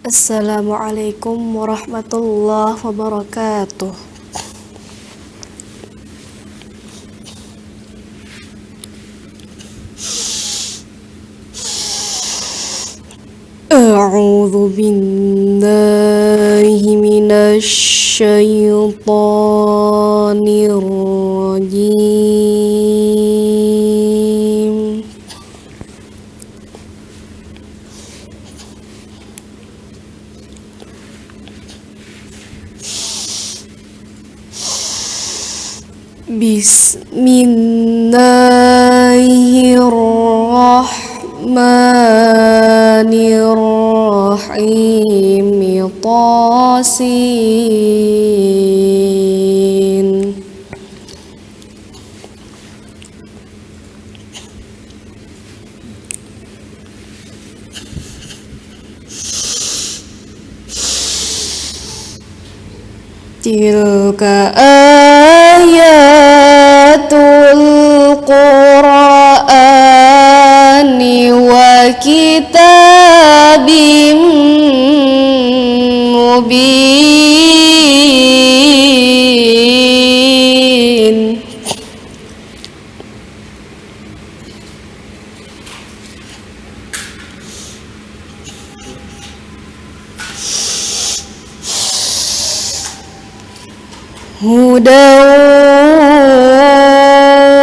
Assalamualaikum warahmatullahi wabarakatuh. A'udzu billahi minasy syaithanir rajim. Bismillahirrahmanirrahim. Tasin. Tilka ayatul Qur'ani wa kitabim mubin. Hudan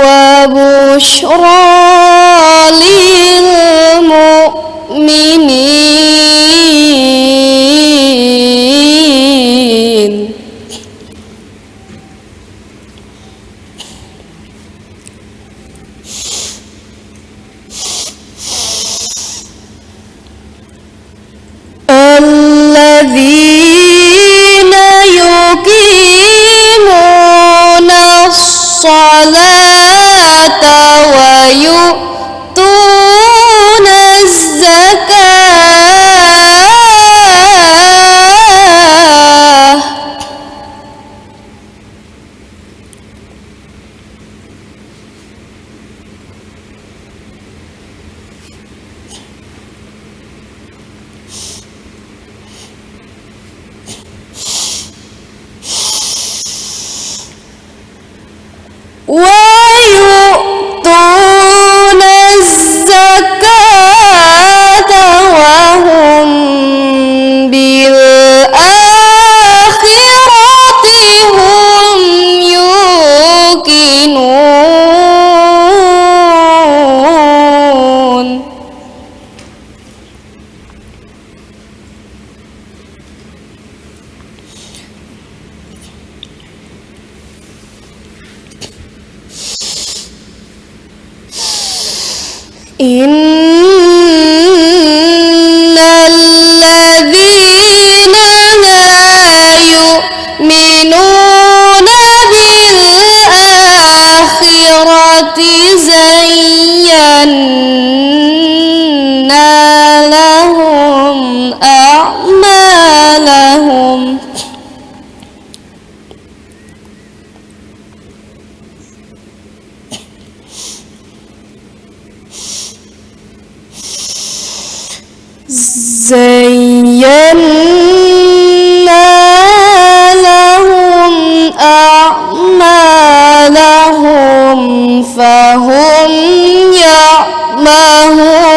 wa busyra lil mu'minin. Alladzina yuqimuna as-salata wa yu'tuna az-zakah. Wa yu'tuna az-zakata wa hum bil akhirati hum yuqinun. Innal ladzina la yu'minuna bil akhirati zayyana lahum a'malahum zayyana lahum a'malahum fahum ya'mahun.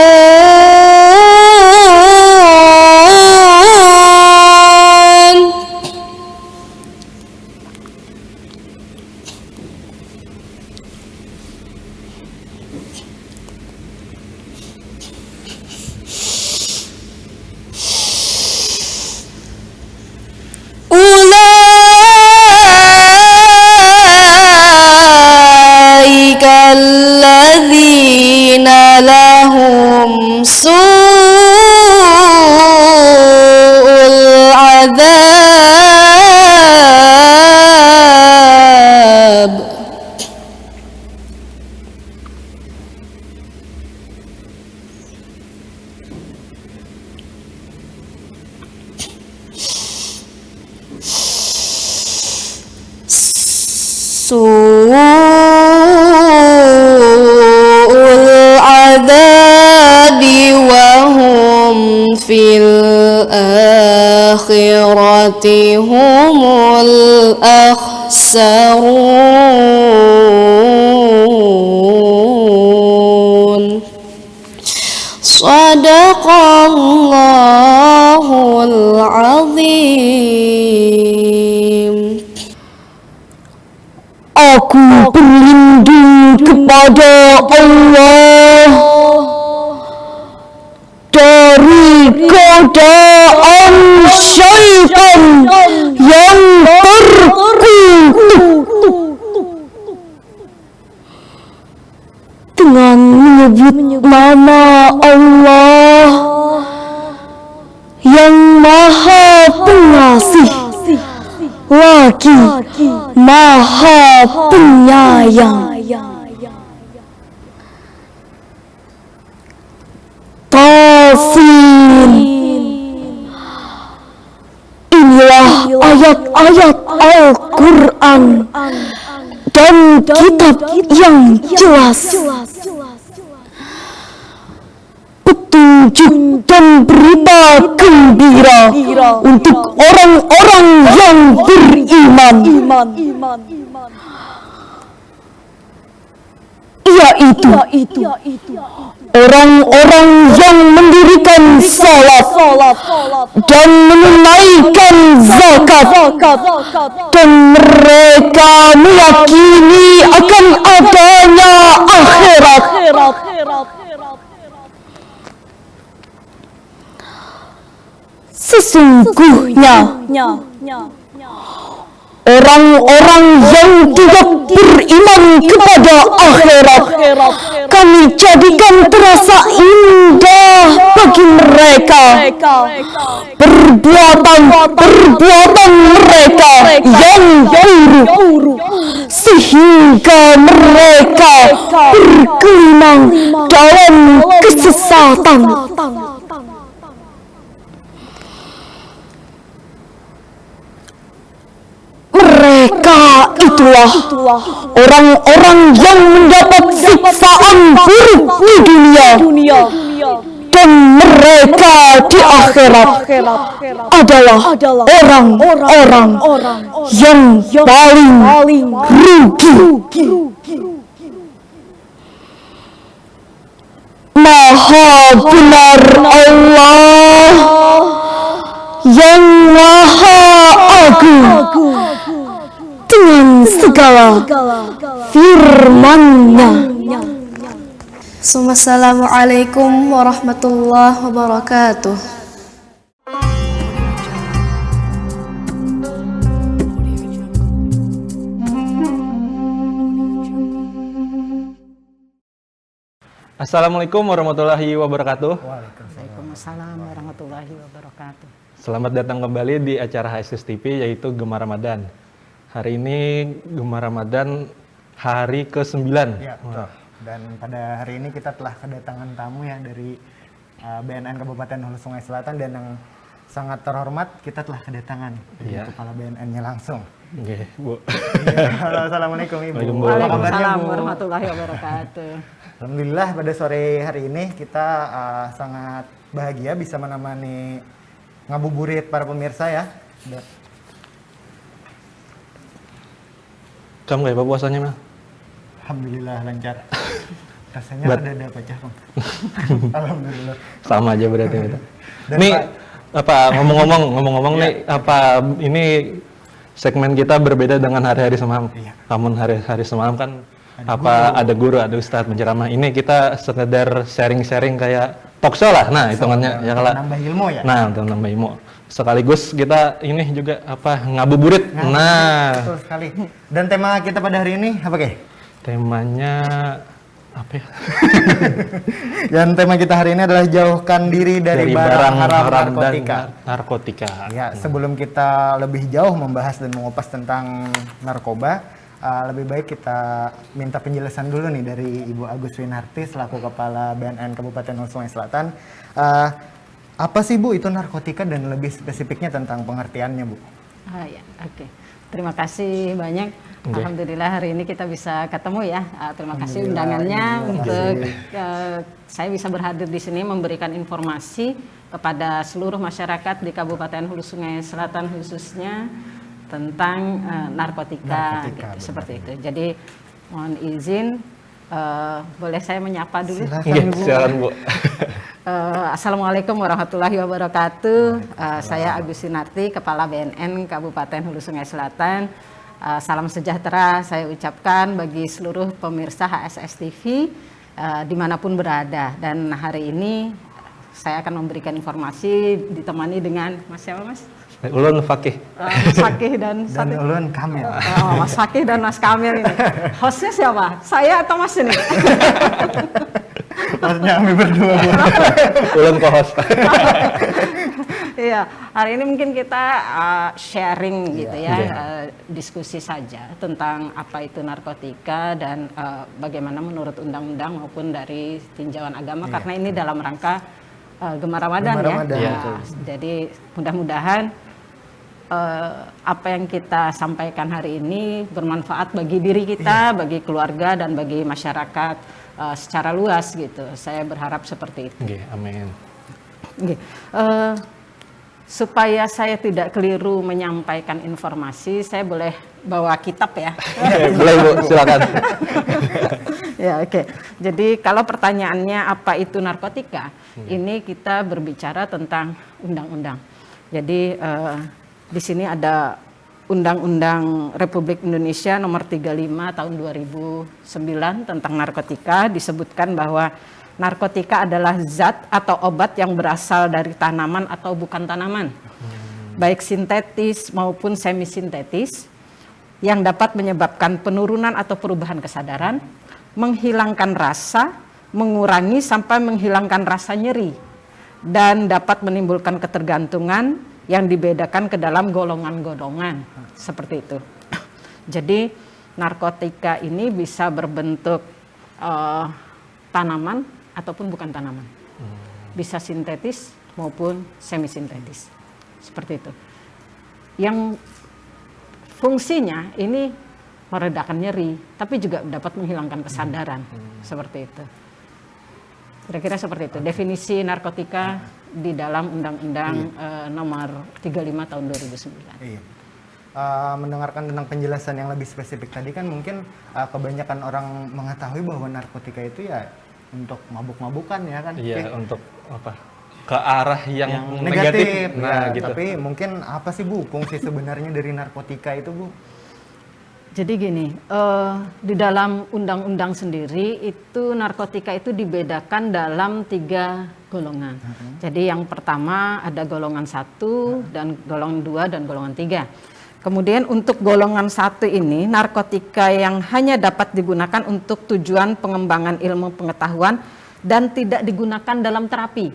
Ulaika alladzina lahum هم الأخسرون صدق الله العظيم. Aku berlindung kepada Allah dari godaan syaitan yang terkutuk dengan menyebut nama Allah yang Maha Pengasih lagi Maha Penyayang. Tasin. Inilah ayat-ayat Al-Quran dan kitab yang jelas, petunjuk dan berita gembira untuk orang-orang yang beriman, yaitu orang-orang yang mendirikan salat dan menunaikan zakat, dan mereka meyakini akan adanya akhirat. Sesungguhnya orang-orang yang tidak beriman kepada akhirat kami jadikan terasa indah bagi mereka perbuatan mereka yang buruk, sehingga mereka bergelimang dalam kesesatan. Mereka itulah orang-orang yang mendapat siksaan buruk di dunia, dan mereka di akhirat adalah orang-orang yang paling rugi. Maha benar Allah yang Maha Agung dengan segala firman-Nya. Assalamualaikum warahmatullahi wabarakatuh. Assalamualaikum warahmatullahi wabarakatuh. Waalaikumsalam warahmatullahi wabarakatuh. Selamat datang kembali di acara HSS TV, yaitu Gemar Ramadan. Hari ini Gemar Ramadan hari ke-9. Ya, betul. Dan pada hari ini kita telah kedatangan tamu ya dari BNN Kabupaten Hulu Sungai Selatan, dan yang sangat terhormat kita telah kedatangan dari Kepala BNN-nya langsung. Oke, Bu. Halo, assalamualaikum Ibu. Waalaikumsalam warahmatullahi wabarakatuh. Alhamdulillah pada sore hari ini kita sangat bahagia bisa menemani ngabuburit para pemirsa ya. Kamu gak apa puasanya, Mel? Alhamdulillah lancar. Rasanya ada pecah, Bang. Alhamdulillah. Sama aja berarti kita. Nih apa ngomong-ngomong nih, apa ini segmen kita berbeda dengan hari-hari semalam. Iya. Namun hari-hari semalam kan ada guru, ada ustadz menceramah. Ini kita sekedar sharing-sharing kayak talk show lah. Nah, hitungannya ya kalau nambah ilmu ya. Nah, untuk nambah ilmu. Sekaligus kita ini juga ngabuburit. Betul sekali. Dan tema kita pada hari ini apa, Kay? Temanya apa ya? Dan tema kita hari ini adalah jauhkan diri dari barang haram narkotika. Narkotika. Ya, sebelum kita lebih jauh membahas dan mengupas tentang narkoba, lebih baik kita minta penjelasan dulu nih dari Ibu Agus Winarti selaku Kepala BNN Kabupaten Hulu Sungai Selatan. Apa sih Bu itu narkotika dan lebih spesifiknya tentang pengertiannya Bu? Ya, oke. Terima kasih banyak. Alhamdulillah hari ini kita bisa ketemu ya. Terima kasih undangannya untuk saya bisa berhadir di sini memberikan informasi kepada seluruh masyarakat di Kabupaten Hulu Sungai Selatan khususnya tentang narkotika gitu, seperti itu. Jadi mohon izin, boleh saya menyapa dulu? Silakan Bu. Assalamualaikum warahmatullahi wabarakatuh. Saya Agus Winarti, Kepala BNN Kabupaten Hulu Sungai Selatan. Salam sejahtera saya ucapkan bagi seluruh pemirsa HSS TV dimanapun berada. Dan hari ini saya akan memberikan informasi ditemani dengan Mas siapa Mas? Ulun Fakih. Mas Fakih dan Ulun Kamil. Mas Fakih dan Mas Kamil ini. Hostnya siapa? Saya atau Mas ini? Hostnya kami berdua. Ulun co-host. Iya, hari ini mungkin kita sharing gitu ya, diskusi saja tentang apa itu narkotika dan bagaimana menurut undang-undang maupun dari tinjauan agama karena ini dalam rangka Gemar Ramadan ya. Jadi mudah-mudahan apa yang kita sampaikan hari ini bermanfaat bagi diri kita, bagi keluarga dan bagi masyarakat secara luas gitu. Saya berharap seperti itu. Amin. Supaya saya tidak keliru menyampaikan informasi, saya boleh bawa kitab ya? Boleh Bu, silakan. Ya oke. Jadi kalau pertanyaannya apa itu narkotika, ini kita berbicara tentang undang-undang. Jadi di sini ada Undang-Undang Republik Indonesia Nomor 35 Tahun 2009 tentang narkotika, disebutkan bahwa narkotika adalah zat atau obat yang berasal dari tanaman atau bukan tanaman, baik sintetis maupun semi-sintetis, yang dapat menyebabkan penurunan atau perubahan kesadaran, menghilangkan rasa, mengurangi sampai menghilangkan rasa nyeri, dan dapat menimbulkan ketergantungan yang dibedakan ke dalam golongan-golongan, seperti itu. Jadi narkotika ini bisa berbentuk tanaman ataupun bukan tanaman, bisa sintetis maupun semi sintetis, seperti itu. Yang fungsinya ini meredakan nyeri, tapi juga dapat menghilangkan kesadaran, seperti itu. Kira-kira seperti itu. Definisi narkotika di dalam Undang-Undang Nomor 35 Tahun 2009. Iya. Mendengarkan tentang penjelasan yang lebih spesifik tadi kan mungkin kebanyakan orang mengetahui bahwa narkotika itu ya untuk mabuk-mabukan ya kan. Iya, untuk apa? Ke arah yang negatif. Nah, gitu. Tapi mungkin apa sih Bu fungsi sebenarnya dari narkotika itu Bu? Jadi gini, di dalam undang-undang sendiri itu narkotika itu dibedakan dalam 3 golongan. Jadi yang pertama ada golongan 1 dan golongan 2 dan golongan 3. Kemudian untuk golongan 1 ini, narkotika yang hanya dapat digunakan untuk tujuan pengembangan ilmu pengetahuan dan tidak digunakan dalam terapi.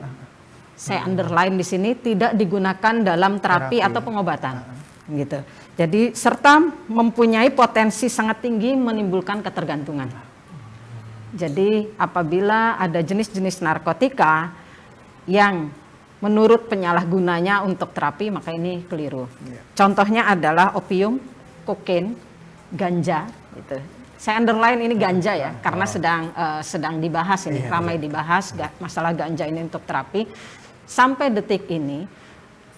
Saya underline di sini, tidak digunakan dalam terapi atau pengobatan. Gitu. Jadi serta mempunyai potensi sangat tinggi menimbulkan ketergantungan. Jadi apabila ada jenis-jenis narkotika yang menurut penyalahgunanya untuk terapi, maka ini keliru. Contohnya adalah opium, kokain, ganja. Gitu. Saya underline ini ganja ya, karena sedang dibahas ini, ramai dibahas masalah ganja ini untuk terapi. Sampai detik ini,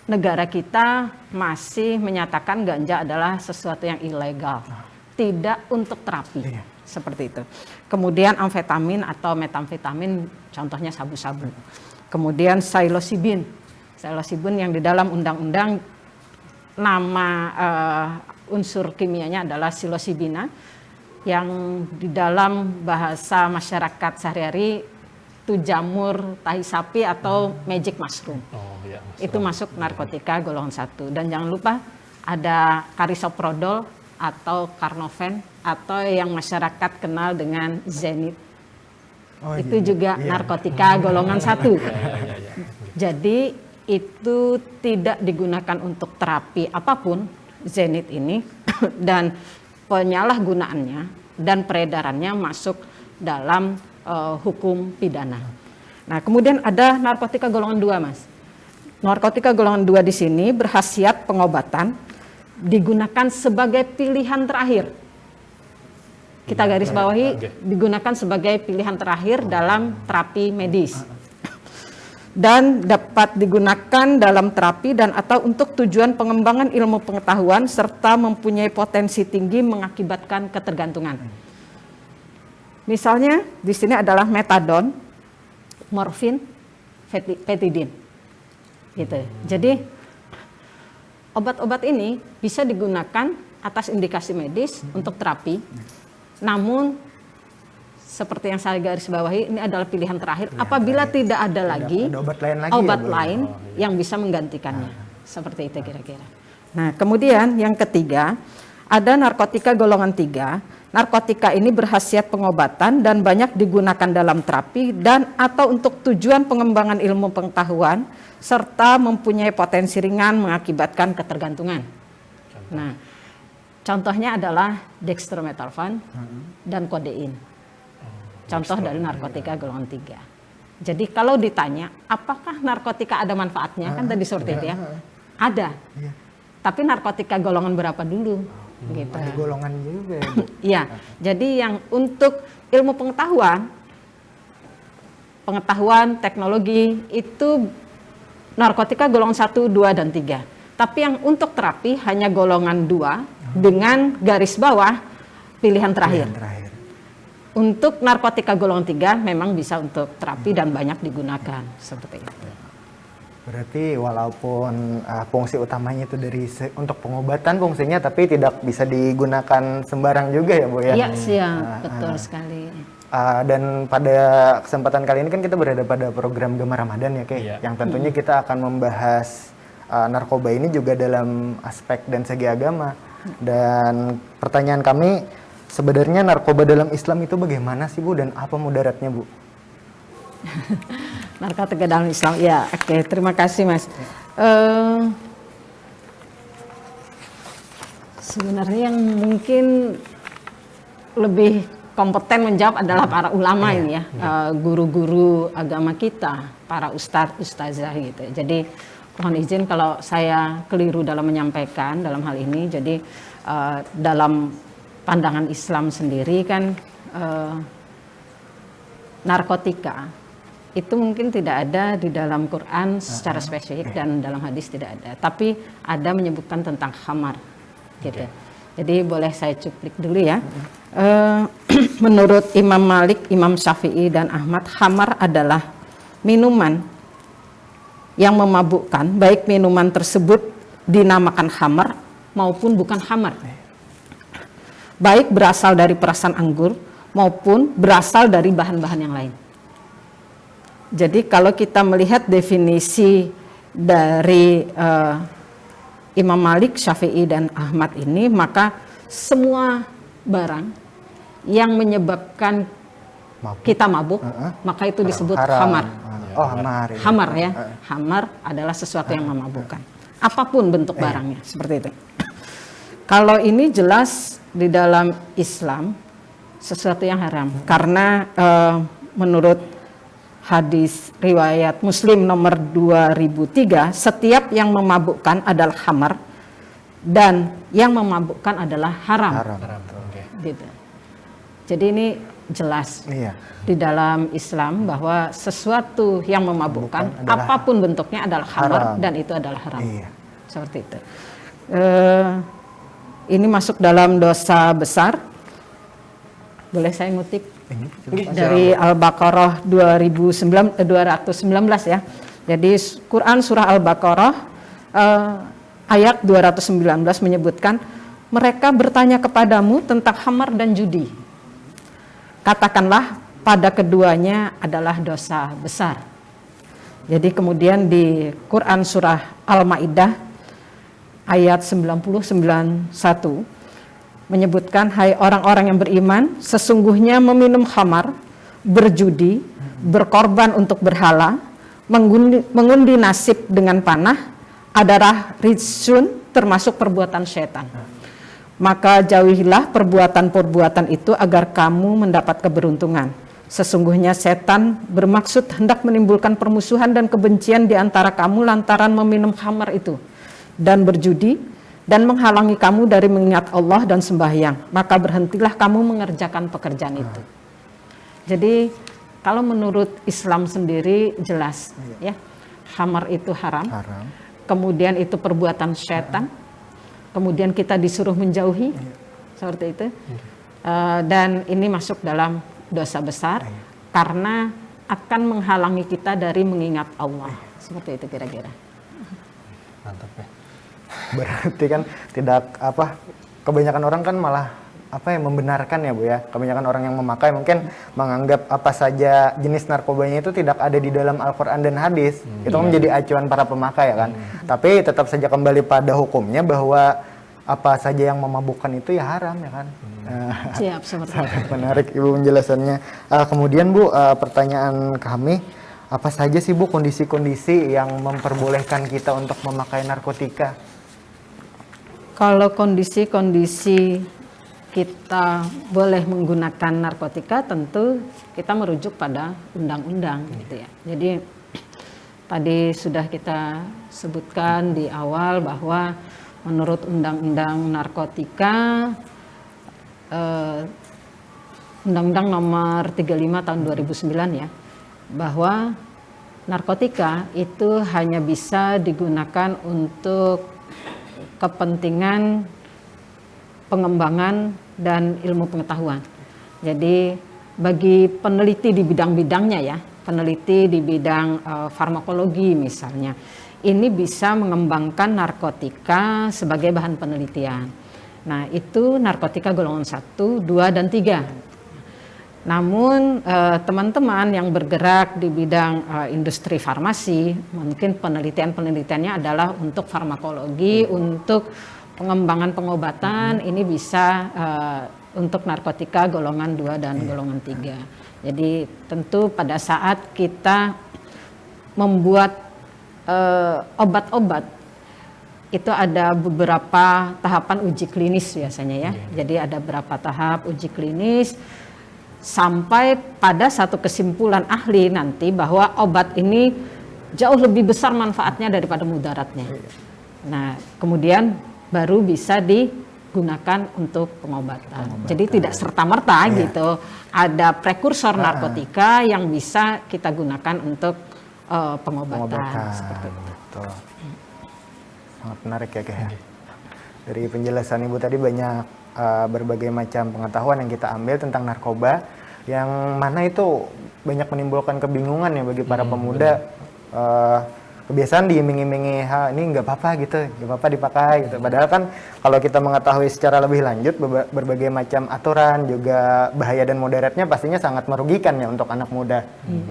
negara kita masih menyatakan ganja adalah sesuatu yang ilegal, tidak untuk terapi, seperti itu. Kemudian amfetamin atau metamfetamin, contohnya sabu-sabu. Kemudian psilocybin yang di dalam undang-undang nama unsur kimianya adalah psilocybina, yang di dalam bahasa masyarakat sehari-hari itu jamur tahi sapi atau magic mushroom. Itu masuk narkotika golongan 1. Dan jangan lupa ada karisoprodol atau karnoven atau yang masyarakat kenal dengan zenit. Itu juga narkotika golongan 1. Jadi itu tidak digunakan untuk terapi apapun, zenit ini, dan penyalahgunaannya dan peredarannya masuk dalam hukum pidana. Nah, kemudian ada narkotika golongan 2, Mas. Narkotika golongan 2 di sini berkhasiat pengobatan digunakan sebagai pilihan terakhir. Kita garis bawahi, digunakan sebagai pilihan terakhir dalam terapi medis. Dan dapat digunakan dalam terapi dan atau untuk tujuan pengembangan ilmu pengetahuan serta mempunyai potensi tinggi mengakibatkan ketergantungan. Misalnya di sini adalah metadon, morfin, petidin. Gitu. Jadi obat-obat ini bisa digunakan atas indikasi medis untuk terapi. Namun seperti yang saya garis bawahi, ini adalah pilihan terakhir apabila tidak ada lagi ada obat lain lagi obat ya, Bu? lain yang bisa menggantikannya. Seperti itu kira-kira. Nah, kemudian yang ketiga, ada narkotika golongan 3. Narkotika ini berkhasiat pengobatan dan banyak digunakan dalam terapi dan atau untuk tujuan pengembangan ilmu pengetahuan serta mempunyai potensi ringan mengakibatkan ketergantungan. Nah, contohnya adalah dextromethorphan dan kodein. Contoh dari narkotika golongan 3. Jadi kalau ditanya, apakah narkotika ada manfaatnya? Kan tadi seperti itu ya. Ada. Iya. Tapi narkotika golongan berapa dulu? Gitu. Ada golongan juga ya, Bu? Iya. Jadi yang untuk ilmu pengetahuan, teknologi itu narkotika golongan 1, 2, dan 3. Tapi yang untuk terapi hanya golongan 2 dengan garis bawah pilihan terakhir. Pilihan terakhir. Untuk narkotika golongan 3 memang bisa untuk terapi dan banyak digunakan seperti itu. Berarti walaupun fungsi utamanya itu untuk pengobatan fungsinya, tapi tidak bisa digunakan sembarang juga ya, Bu ya? Iya, siap, betul sekali. Dan pada kesempatan kali ini kan kita berada pada program Gema Ramadan ya, Kay? Yang tentunya kita akan membahas narkoba ini juga dalam aspek dan segi agama. Dan pertanyaan kami, sebenarnya narkoba dalam Islam itu bagaimana sih, Bu, dan apa mudaratnya, Bu? Narkotika dalam Islam, ya, oke, terima kasih Mas. Sebenarnya yang mungkin lebih kompeten menjawab adalah para ulama ini ya, guru-guru agama kita, para ustazah gitu. Jadi mohon izin kalau saya keliru dalam menyampaikan dalam hal ini. Jadi dalam pandangan Islam sendiri kan narkotika itu mungkin tidak ada di dalam Quran secara spesifik dan dalam hadis tidak ada. Tapi ada menyebutkan tentang khamar gitu. Jadi boleh saya cuplik dulu ya. Menurut Imam Malik, Imam Syafi'i dan Ahmad, khamar adalah minuman yang memabukkan, baik minuman tersebut dinamakan khamar maupun bukan khamar. Baik berasal dari perasan anggur maupun berasal dari bahan-bahan yang lain. Jadi kalau kita melihat definisi dari Imam Malik, Syafi'i dan Ahmad ini, maka semua barang yang menyebabkan kita mabuk, maka itu disebut khamar. Oh, khamar. Ya. Khamar ya. Khamar adalah sesuatu yang memabukkan. Apapun bentuk barangnya, seperti itu. Kalau ini jelas di dalam Islam sesuatu yang haram, karena menurut hadis riwayat Muslim nomor 2003, setiap yang memabukkan adalah khamar dan yang memabukkan adalah haram. Gitu. Jadi ini jelas di dalam Islam bahwa sesuatu yang memabukkan apapun bentuknya adalah khamar dan itu adalah haram. Seperti itu. Ini masuk dalam dosa besar. Boleh saya ngutip dari Al-Baqarah 219 ya. Jadi Quran surah Al-Baqarah ayat 219 menyebutkan, mereka bertanya kepadamu tentang khamar dan judi. Katakanlah pada keduanya adalah dosa besar. Jadi kemudian di Quran surah Al-Maidah ayat 90-91 menyebutkan, hai orang-orang yang beriman, sesungguhnya meminum khamar, berjudi, berkorban untuk berhala, mengundi nasib dengan panah adalah rijsun, termasuk perbuatan syaitan. Maka jauhilah perbuatan-perbuatan itu agar kamu mendapat keberuntungan. Sesungguhnya setan bermaksud hendak menimbulkan permusuhan dan kebencian di antara kamu lantaran meminum khamar itu dan berjudi, dan menghalangi kamu dari mengingat Allah dan sembahyang, maka berhentilah kamu mengerjakan pekerjaan itu. Jadi kalau menurut Islam sendiri jelas ya, khamar itu haram. Kemudian itu perbuatan setan. Kemudian kita disuruh menjauhi seperti itu. Dan ini masuk dalam dosa besar karena akan menghalangi kita dari mengingat Allah. Seperti itu kira-kira. Mantap ya. Berarti kan tidak kebanyakan orang kan malah membenarkan ya Bu ya. Kebanyakan orang yang memakai mungkin menganggap apa saja jenis narkobanya itu tidak ada di dalam Al-Quran dan hadis. Itu menjadi acuan para pemakai ya kan. Tapi tetap saja kembali pada hukumnya bahwa apa saja yang memabukkan itu ya haram ya kan. Siap, seperti itu. Menarik Ibu penjelasannya. Kemudian Bu, pertanyaan kami, apa saja sih Bu kondisi-kondisi yang memperbolehkan kita untuk memakai narkotika? Kalau kondisi-kondisi kita boleh menggunakan narkotika, tentu kita merujuk pada undang-undang gitu ya. Jadi tadi sudah kita sebutkan di awal bahwa menurut Undang-Undang Narkotika, Undang-Undang Nomor 35 Tahun 2009 ya, bahwa narkotika itu hanya bisa digunakan untuk kepentingan pengembangan dan ilmu pengetahuan. Jadi bagi peneliti di bidang-bidangnya ya, peneliti di bidang farmakologi misalnya, ini bisa mengembangkan narkotika sebagai bahan penelitian. Nah, itu narkotika golongan 1, 2, dan 3. Namun teman-teman yang bergerak di bidang industri farmasi, mungkin penelitiannya adalah untuk farmakologi, untuk pengembangan pengobatan, ini bisa untuk narkotika golongan 2 dan golongan 3. Jadi tentu pada saat kita membuat obat-obat, itu ada beberapa tahapan uji klinis biasanya ya. Jadi ada beberapa tahap uji klinis sampai pada satu kesimpulan ahli nanti bahwa obat ini jauh lebih besar manfaatnya daripada mudaratnya. Nah, kemudian baru bisa digunakan untuk pengobatan. Jadi tidak serta-merta gitu. Ada prekursor narkotika yang bisa kita gunakan untuk pengobatan. Seperti itu. Betul. Sangat menarik ya Kak. Dari penjelasan Ibu tadi banyak berbagai macam pengetahuan yang kita ambil tentang narkoba, yang mana itu banyak menimbulkan kebingungan ya bagi para pemuda. Kebiasaan diiming-imingi, ini nggak apa-apa gitu, nggak apa-apa dipakai gitu. Padahal kan kalau kita mengetahui secara lebih lanjut berbagai macam aturan, juga bahaya dan mudaratnya pastinya sangat merugikan ya untuk anak muda.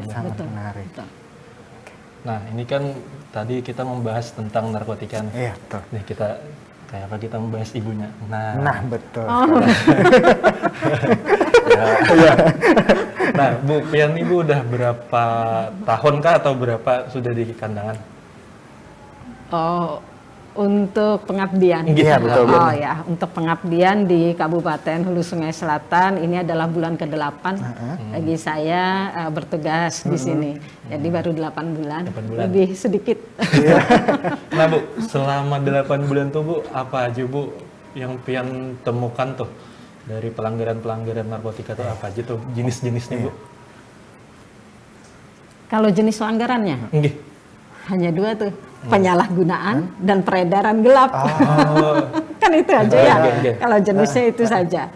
Sangat betul, menarik. betul. Nah, ini kan tadi kita membahas tentang narkotika nih. Iya, betul. Nih kita kayak apa kita membahas ibunya. Nah, betul. Nah, Bu Pian, Ibu udah berapa tahun kah atau berapa sudah di kandangan? Oh, untuk pengabdian. Iya, betul. Oh ya, untuk pengabdian di Kabupaten Hulu Sungai Selatan ini adalah bulan ke-8 bagi saya bertugas di sini. Jadi baru 8 bulan. 8 bulan. Lebih sedikit. Nah, Bu, selama 8 bulan tuh Bu, apa aja Bu yang Pian temukan tuh dari pelanggaran-pelanggaran narkotika tuh apa aja tuh jenis-jenisnya Bu? Kalau jenis pelanggarannya Nggih. hanya 2 tuh, penyalahgunaan dan peredaran gelap. Kan itu aja ya. Kalau jenisnya itu saja.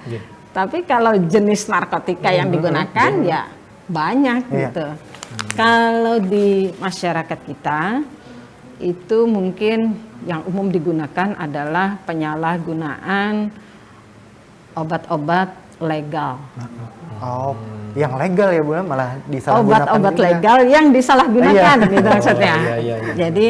Tapi kalau jenis narkotika yang digunakan ya banyak gitu. Kalau di masyarakat kita itu mungkin yang umum digunakan adalah penyalahgunaan obat-obat legal. Oh, yang legal ya Bu, malah disalahgunakan. Obat-obat juga. legal yang disalahgunakan gitu maksudnya. Iya. Jadi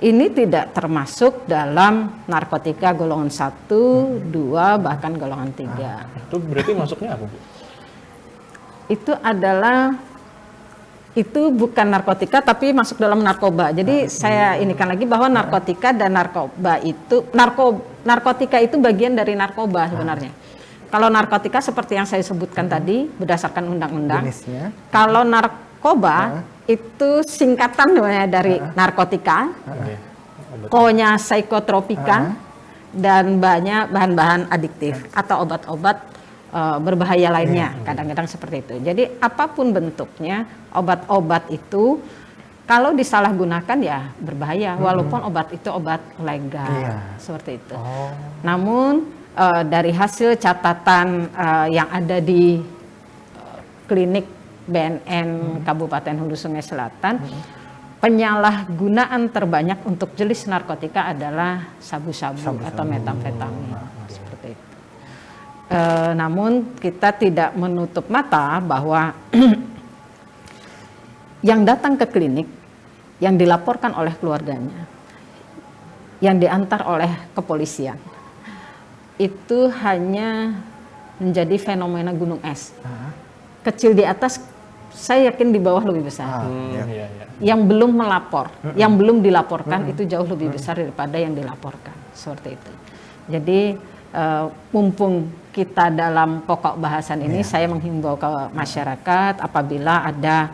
ini tidak termasuk dalam narkotika golongan 1, 2, bahkan golongan 3. Itu berarti masuknya apa Bu? Itu bukan narkotika tapi masuk dalam narkoba. Jadi saya inikan lagi bahwa narkotika dan narkoba itu narkotika itu bagian dari narkoba sebenarnya. Kalau narkotika seperti yang saya sebutkan tadi berdasarkan undang-undang. Jenisnya. Kalau narkoba itu singkatan namanya dari narkotika. konya psikotropika, dan banyak bahan-bahan adiktif atau obat-obat berbahaya lainnya, kadang-kadang seperti itu. Jadi apapun bentuknya, obat-obat itu kalau disalahgunakan ya berbahaya, walaupun obat itu obat legal, seperti itu. Namun dari hasil catatan yang ada di klinik BNN Kabupaten Hulu Sungai Selatan, penyalahgunaan terbanyak untuk jenis narkotika adalah sabu-sabu atau metamfetamin, seperti itu. Namun kita tidak menutup mata bahwa yang datang ke klinik, yang dilaporkan oleh keluarganya, yang diantar oleh kepolisian, itu hanya menjadi fenomena gunung es. Kecil di atas, saya yakin di bawah lebih besar. Yang belum melapor, yang belum dilaporkan itu jauh lebih besar daripada yang dilaporkan, seperti itu. Jadi mumpung kita dalam pokok bahasan ini, saya menghimbau ke masyarakat apabila ada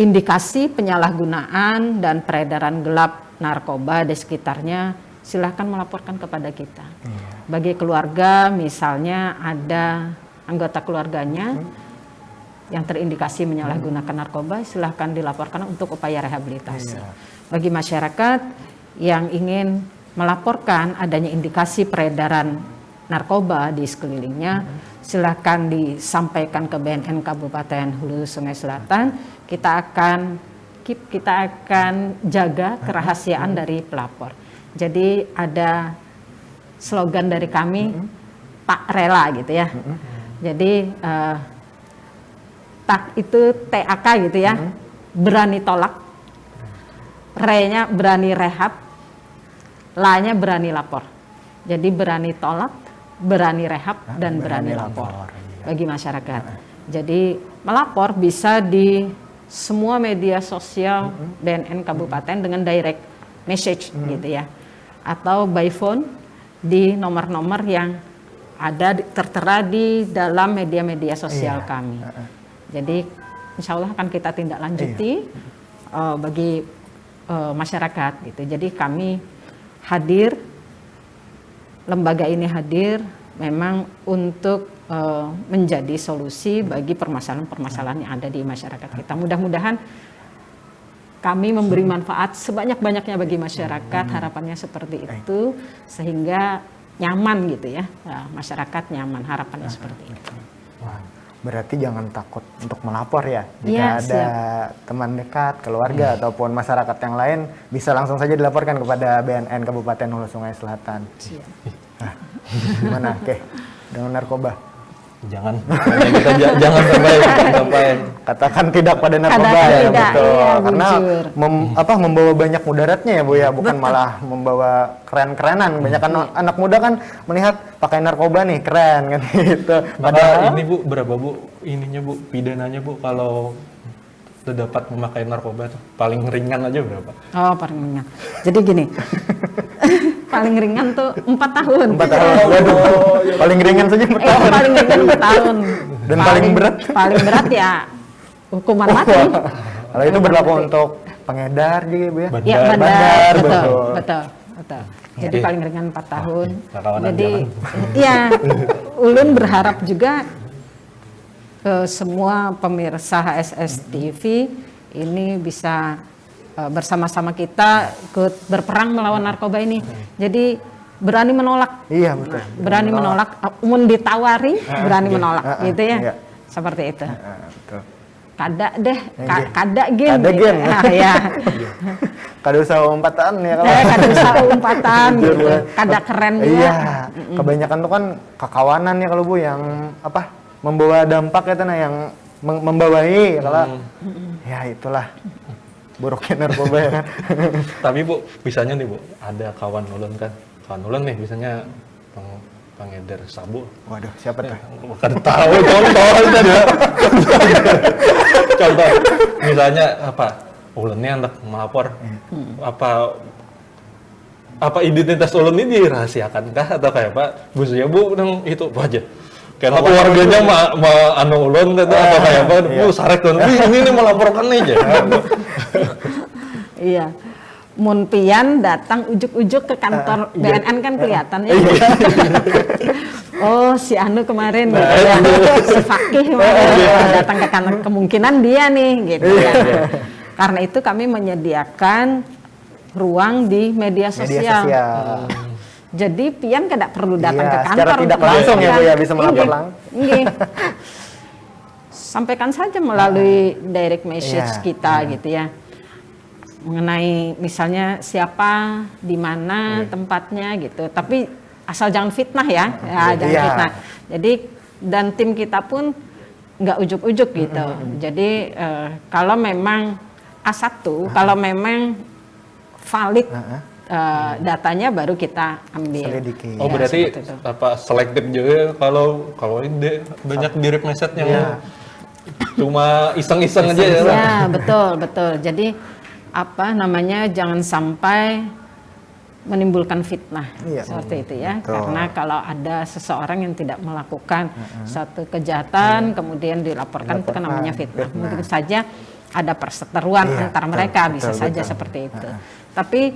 indikasi penyalahgunaan dan peredaran gelap narkoba di sekitarnya, silahkan melaporkan kepada kita. Bagi keluarga, misalnya ada anggota keluarganya yang terindikasi menyalahgunakan narkoba, silahkan dilaporkan untuk upaya rehabilitasi. Bagi masyarakat yang ingin melaporkan adanya indikasi peredaran narkoba di sekelilingnya, silahkan disampaikan ke BNN Kabupaten Hulu Sungai Selatan. Kita akan jaga kerahasiaan dari pelapor. Jadi ada slogan dari kami, Pak Rela gitu ya. Jadi tak itu TAK gitu ya, berani tolak, re-nya berani rehab, la-nya berani lapor. Jadi berani tolak, berani rehab, dan berani lapor bagi masyarakat. Jadi melapor bisa di semua media sosial BNN Kabupaten dengan direct message gitu ya, atau by phone di nomor-nomor yang ada tertera di dalam media-media sosial kami. Jadi insya Allah akan kita tindak lanjuti bagi masyarakat gitu. Jadi kami hadir, lembaga ini hadir memang untuk menjadi solusi bagi permasalahan-permasalahan yang ada di masyarakat kita. Mudah-mudahan kami memberi manfaat sebanyak-banyaknya bagi masyarakat, harapannya seperti itu, sehingga nyaman gitu ya, masyarakat nyaman, harapannya seperti itu. Berarti jangan takut untuk melapor ya. Jika Ya, ada teman dekat, keluarga ataupun masyarakat yang lain, bisa langsung saja dilaporkan kepada BNN Kabupaten Hulu Sungai Selatan. Nah, gimana, Oke, dengan narkoba? Jangan, kita jangan sampai Katakan tidak pada narkoba Katakan ya, tidak, betul. iya, Karena jujur. membawa banyak mudaratnya ya Bu ya, bukan malah membawa keren-kerenan. Banyak kan anak muda kan melihat pakai narkoba nih keren kan gitu. Padahal ini Bu, berapa Bu ininya Bu, pidananya Bu kalau terdapat memakai narkoba tuh paling ringan aja berapa? Oh, paling ringan. Jadi gini, paling ringan tuh 4 tahun. 4 tahun. Waduh, paling ringan saja 4 tahun. Paling ringan 4 tahun. Dan paling berat? Paling berat ya hukuman mati. Kalau itu berlaku untuk pengedar juga Bu ya. Ya, Bandar, bandar, betul. betul. Jadi Oke. paling ringan 4 tahun. kawan-kawan Jadi jangan. ya, Ulun berharap juga semua pemirsa HSS TV ini bisa bersama-sama kita ikut berperang melawan narkoba ini. Jadi berani menolak. Iya betul. Berani menolak, mun ditawari berani menolak gitu ya. Iya. Seperti itu. Betul. Kada deh, Iya. kada game. Kada gitu. game. Ah, ya. Kada usah umpatan ya kalau. Kada usah umpatan gitu. Kada keren juga. Iya, kebanyakan tuh kan kekawanan ya kalau Bu yang apa membawa dampak ya Tana, yang membawai kalau ya itulah buruknya narkoba ya kan. Tapi Bu, bisanya nih Bu, ada kawan ulun kan, kawan ulun nih bisanya pengedar sabu. Waduh, siapa tuh? Bukan tahu contoh aja deh. Contoh, misalnya apa? Ulunnya hendak melapor, apa identitas ulun ini dirahasiakan kah atau kayak Pak? Busnya Bu, nang itu Bu aja. Karena keluarganya anu ulun atau kayak apa? Bu sarek tuh, ini melaporkan nih aja. Iya. Mun pian datang ujuk-ujuk ke kantor BNN kan kelihatan ya. Oh, si Anu kemarin gitu ya. Si Fakih kemarin datang ke kantor, kemungkinan dia nih gitu ya. Karena itu kami menyediakan ruang di media sosial. Jadi pian tidak perlu datang ke kantor. Secara tidak langsung ya Bu ya, bisa melapor langsung. Sampaikan saja melalui direct message kita gitu ya. Mengenai misalnya siapa, di mana tempatnya gitu. Tapi asal jangan fitnah ya, jangan fitnah. Jadi dan tim kita pun nggak ujuk-ujuk gitu. Jadi kalau memang A1, kalau memang valid datanya baru kita ambil. Oh berarti apa selektif juga kalau ini banyak direct message yang cuma iseng-iseng aja ya. Ya betul. Jadi apa namanya, jangan sampai menimbulkan fitnah seperti itu ya. Karena kalau ada seseorang yang tidak melakukan satu kejahatan kemudian dilaporkan, itu kan namanya fitnah. Mungkin saja ada perseteruan antara mereka, bisa saja seperti itu. Tapi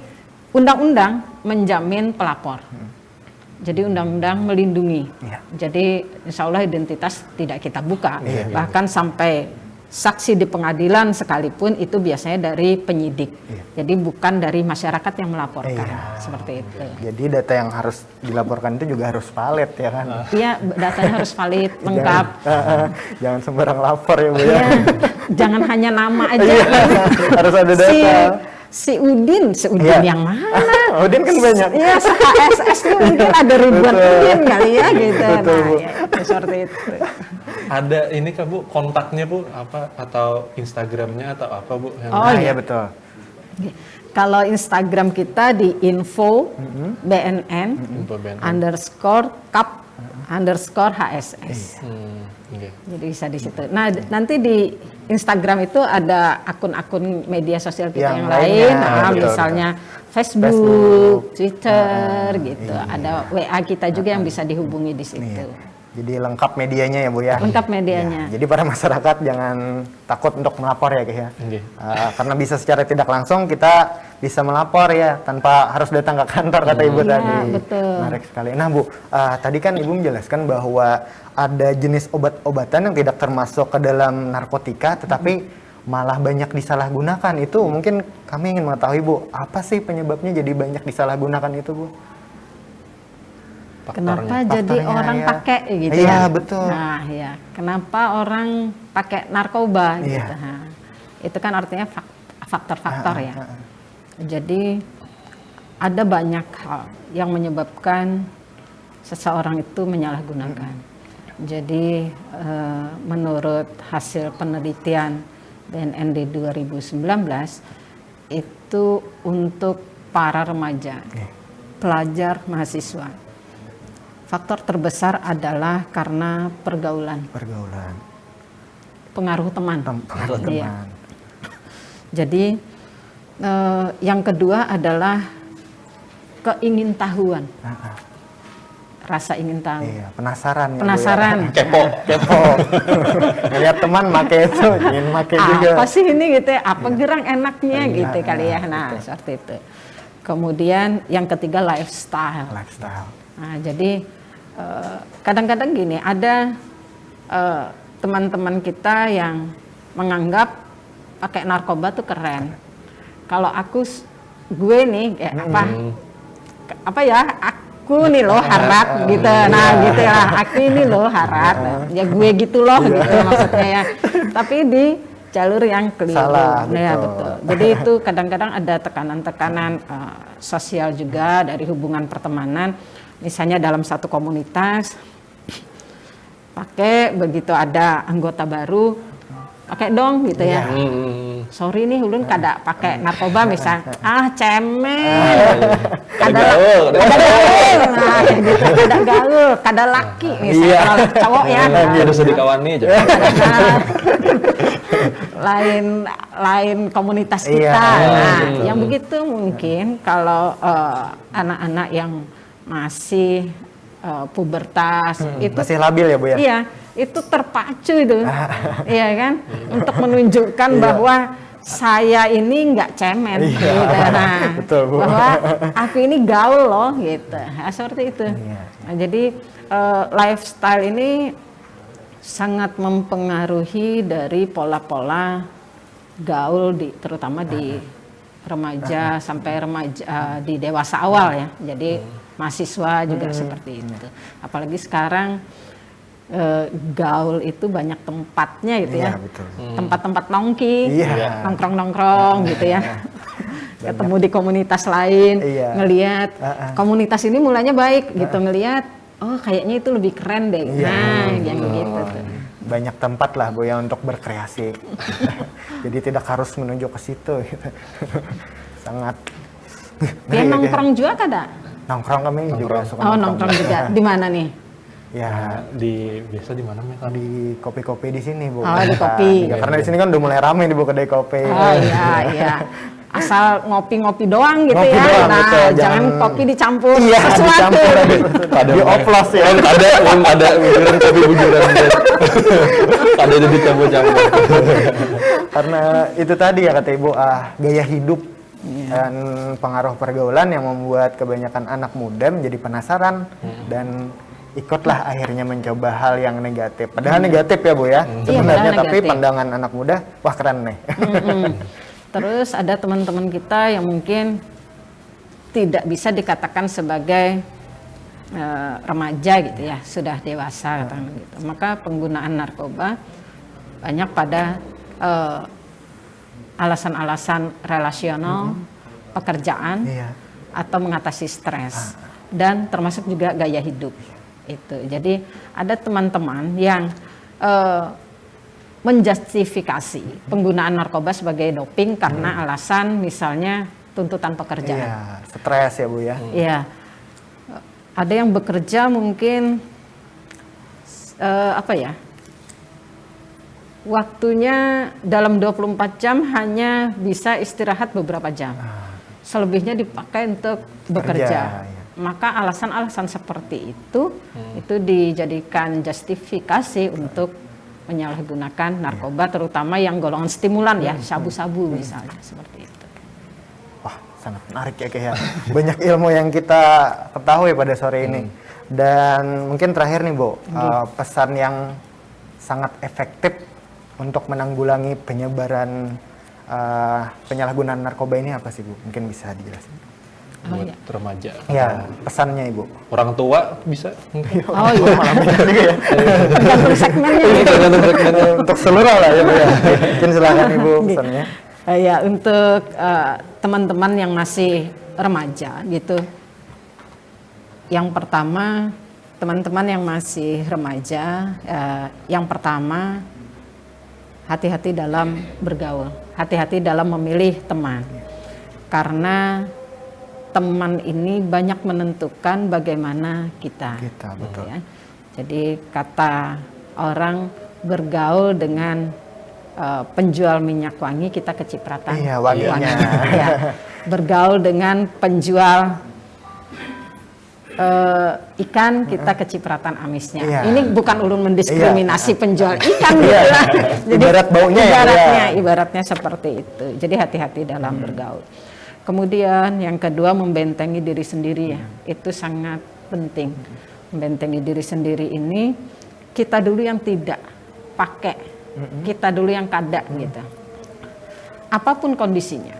undang-undang menjamin pelapor. Jadi undang-undang melindungi. Jadi insya Allah identitas tidak kita buka. Bahkan sampai saksi di pengadilan sekalipun itu biasanya dari penyidik. Jadi bukan dari masyarakat yang melaporkan. Seperti itu. Jadi data yang harus dilaporkan itu juga harus valid ya kan? Iya, datanya harus valid, lengkap. Jangan sembarang lapor ya Bu ya. Jangan hanya nama aja. Harus ada data. Si Udin yang mana? Udin kan banyak. Iya, HSS itu mungkin ada ribuan Udin kali ya gitu. Ya, seperti itu. Ada ini Kak Bu, kontaknya Bu apa atau Instagramnya atau apa Bu? Iya betul. Kalau Instagram kita di info BNN underscore cup underscore HSS. Jadi bisa di situ. Nah nanti di Instagram itu ada akun-akun media sosial kita yang lain, misalnya Facebook, Twitter gitu. Ada WA kita juga yang bisa dihubungi di situ. Jadi lengkap medianya ya Bu ya? Lengkap medianya. Jadi para masyarakat jangan takut untuk melapor ya guys ya. Karena bisa secara tidak langsung kita bisa melapor ya tanpa harus datang ke kantor kata Ibu tadi. Betul. Menarik sekali. Nah Bu, tadi kan Ibu menjelaskan bahwa ada jenis obat-obatan yang tidak termasuk ke dalam narkotika tetapi malah banyak disalahgunakan. Itu mungkin kami ingin mengetahui Bu, apa sih penyebabnya jadi banyak disalahgunakan itu Bu? Kenapa jadi orang pakai gitu ya? Iya, betul. Nah, ya. Kenapa orang pakai narkoba gitu. Nah, itu kan artinya faktor-faktor ya. Jadi ada banyak hal yang menyebabkan seseorang itu menyalahgunakan. Jadi menurut hasil penelitian BNND 2019 itu untuk para remaja, pelajar, mahasiswa. Faktor terbesar adalah karena pergaulan. Pengaruh teman. Iya. Jadi yang kedua adalah keingintahuan. Rasa ingin tahu. Iya, penasaran. Penasaran. Ya, kepo. Ngeliat teman make itu, ingin make juga. Apa sih ini gitu ya? Apa gerang enaknya gitu kali ya. Nah, seperti itu. Kemudian yang ketiga lifestyle. Nah, jadi kadang-kadang gini, ada teman-teman kita yang menganggap pakai narkoba tuh keren. Kalau gue nih kayak apa ya? Aku nih loh harat gitu. Nah, gitu ya. Aku ini loh harat. Ya gue gitu loh gitu maksudnya ya. Tapi di jalur yang keliru. Salah, ya, betul. Jadi itu kadang-kadang ada tekanan-tekanan sosial juga dari hubungan pertemanan. Misalnya dalam satu komunitas, pakai begitu ada anggota baru, pakai dong gitu ya. Sorry nih ulun kada pakai narkoba misalnya. Cemel. Kada gaul. Nah, gitu. Kada gaul, kada laki misalnya. Kalau cowok ya. Harus dikawani aja. lain komunitas kita. Nah, yang begitu mungkin kalau anak-anak yang masih pubertas itu masih labil ya Bu ya? Iya, itu terpacu itu. Iya kan? Untuk menunjukkan bahwa saya ini nggak cemen, Iya, gitu. Nah, betul, Bu. bahwa aku ini gaul loh, gitu. Nah, seperti itu. Iya. Nah, jadi lifestyle ini sangat mempengaruhi dari pola-pola gaul terutama di remaja sampai remaja di dewasa awal ya. Jadi mahasiswa juga seperti itu. Apalagi sekarang gaul itu banyak tempatnya gitu ya. Iya, betul. Tempat-tempat nongki, Iya. nongkrong-nongkrong gitu ya. Ketemu di komunitas lain, Iya. ngelihat komunitas ini mulanya baik gitu, ngelihat oh kayaknya itu lebih keren deh. Iya. Nah, yang gitu tuh. Banyak tempat lah Bu ya untuk berkreasi. Jadi tidak harus menuju ke situ gitu. Sangat Dia nongkrong juga kada? nongkrong kami juga suka Oh, nongkrong juga. Di mana nih? Ya Biasa di mana Mas? di kopi-kopi di sini Bu. Oh, di kopi. Ya, karena di sini kan udah mulai ramai di Bu kedai kopi. Oh iya, iya. Asal ngopi-ngopi doang gitu Ngopi ya. doang, Nah, betul. jangan Jangan- kopi dicampur Iya, sesuatu. dicampur di oplos ya. Ada bujuran kopi bujuran. Ada jadi campur-campur. Karena itu tadi ya kata Ibu, gaya hidup dan pengaruh pergaulan yang membuat kebanyakan anak muda menjadi penasaran dan ikutlah akhirnya mencoba hal yang negatif. Padahal negatif ya Bu ya, sebenarnya, padahal tapi negatif. pandangan anak muda, wah keren nih. Terus ada teman-teman kita yang mungkin tidak bisa dikatakan sebagai remaja gitu ya, sudah dewasa katakan gitu. Maka penggunaan narkoba banyak pada alasan-alasan relasional, pekerjaan, Iya. atau mengatasi stres dan termasuk juga gaya hidup itu. Jadi ada teman-teman yang menjustifikasi penggunaan narkoba sebagai doping karena alasan misalnya tuntutan pekerjaan. Iya, stres ya Bu ya. Iya. Ada yang bekerja mungkin apa ya? Waktunya dalam 24 jam hanya bisa istirahat beberapa jam. Selebihnya dipakai untuk bekerja. Iya. Maka alasan-alasan seperti itu dijadikan justifikasi untuk menyalahgunakan narkoba, terutama yang golongan stimulan ya, sabu-sabu misalnya seperti itu. Wah, sangat menarik ya kayak banyak ilmu yang kita ketahui pada sore ini. Dan mungkin terakhir nih Bu, pesan yang sangat efektif untuk menanggulangi penyebaran penyalahgunaan narkoba ini apa sih Bu? Mungkin bisa dijelasin. Buat remaja. Ya, pesannya Ibu. Orang tua bisa. Oh iya, tergantung segmennya. Untuk seluruh lah ya Bu ya. Mungkin silakan Ibu pesannya. Ya, untuk teman-teman yang masih remaja gitu. Yang pertama, teman-teman yang masih remaja, yang pertama hati-hati dalam bergaul, hati-hati dalam memilih teman. Karena teman ini banyak menentukan bagaimana kita. Kita, betul. Ya. Jadi kata orang bergaul dengan penjual minyak wangi, kita kecipratan Iya, wanginya. Ya. Bergaul dengan penjual ikan, kita kecipratan amisnya. Iya. Ini bukan ulun mendiskriminasi penjual ikan gitu Iya. lah. Jadi Ibarat baunya ya, ibaratnya seperti itu. Jadi hati-hati dalam bergaul. Kemudian yang kedua, membentengi diri sendiri ya. Itu sangat penting. Membentengi diri sendiri ini, kita dulu yang tidak pakai, kita dulu yang kada gitu. Apapun kondisinya,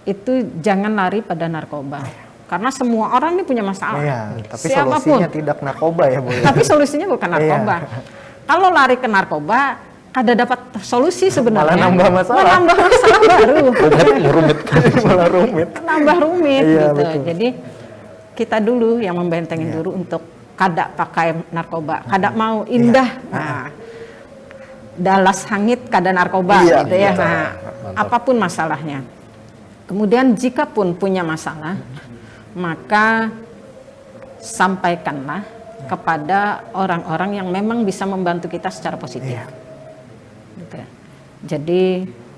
itu jangan lari pada narkoba. Karena semua orang ini punya masalah. Iya, tapi Siapapun. solusinya tidak narkoba ya Bu ya. Tapi solusinya bukan narkoba. Kalau lari ke narkoba, kada dapat solusi sebenarnya. Malah nambah masalah. Malah nambah masalah baru. Malah rumit. Nambah rumit Iya, gitu. betul. Jadi kita dulu yang membentengin dulu untuk kada pakai narkoba, kada mau indah. Nah, dalas hangit kada narkoba Iya, gitu ya. betul. Nah, apapun masalahnya. Kemudian jika pun punya masalah, maka sampaikanlah kepada orang-orang yang memang bisa membantu kita secara positif. Iya. Gitu ya. Jadi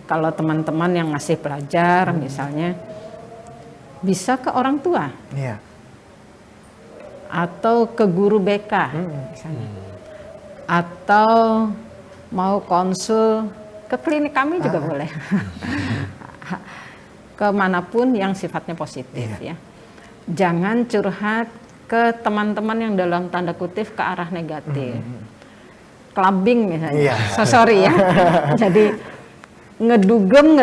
kalau teman-teman yang masih pelajar misalnya, bisa ke orang tua Iya. atau ke guru BK misalnya. Atau mau konsul ke klinik kami juga boleh. Kemanapun yang sifatnya positif ya. Jangan curhat ke teman-teman yang dalam tanda kutip ke arah negatif. Clubbing misalnya. So sorry ya. Jadi ngedugem,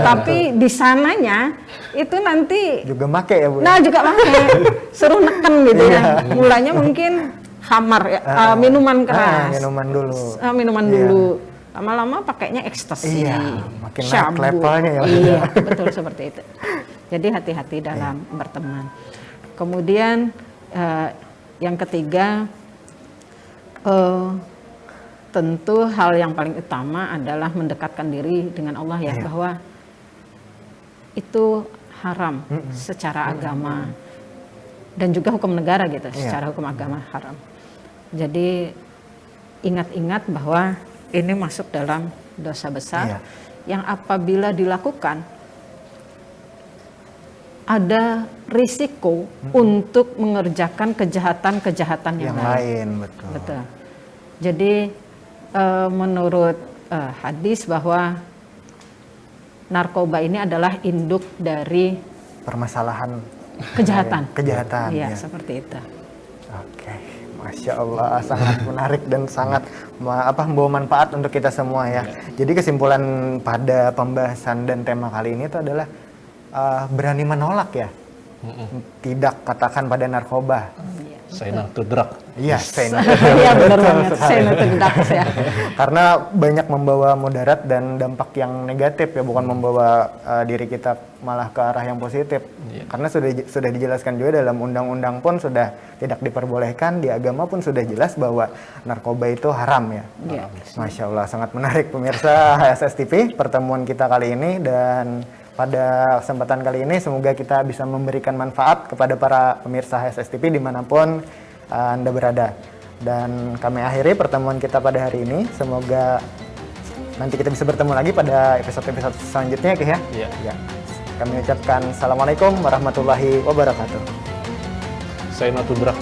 tapi di sananya itu nanti Juga make ya Bu? nah juga pakai suruh neken gitu ya. Mulanya mungkin hamar ya, minuman keras. Minuman dulu. Minuman dulu. Lama-lama pakainya ekstasi. Iya, makin naik syabu. levelnya ya. Iya, betul seperti itu. Jadi hati-hati dalam berteman. Kemudian yang ketiga, tentu hal yang paling utama adalah mendekatkan diri dengan Allah ya, bahwa itu haram secara agama dan juga hukum negara gitu, secara hukum agama haram. Jadi ingat-ingat bahwa ini masuk dalam dosa besar yang apabila dilakukan ada risiko untuk mengerjakan kejahatan-kejahatan yang lain. Betul. Jadi menurut hadis bahwa narkoba ini adalah induk dari Permasalahan kejahatan. Kejahatan. Iya, seperti itu. Oke, Masya Allah, sangat menarik dan sangat membawa manfaat untuk kita semua ya. Jadi kesimpulan pada pembahasan dan tema kali ini itu adalah berani menolak ya. Tidak katakan pada narkoba. Say no to drug. Iya, say no. Iya benar banget, say no to drugs ya. Karena banyak membawa mudarat dan dampak yang negatif ya, bukan membawa diri kita malah ke arah yang positif. Karena sudah dijelaskan juga dalam undang-undang pun sudah tidak diperbolehkan, di agama pun sudah jelas bahwa narkoba itu haram ya. Masya Allah, sangat menarik pemirsa HSS TV pertemuan kita kali ini, dan pada kesempatan kali ini semoga kita bisa memberikan manfaat kepada para pemirsa HSS TV dimanapun Anda berada. Dan kami akhiri pertemuan kita pada hari ini. Semoga nanti kita bisa bertemu lagi pada episode-episode selanjutnya ya. Ya. Kami ucapkan Assalamualaikum warahmatullahi wabarakatuh. Say no to drug.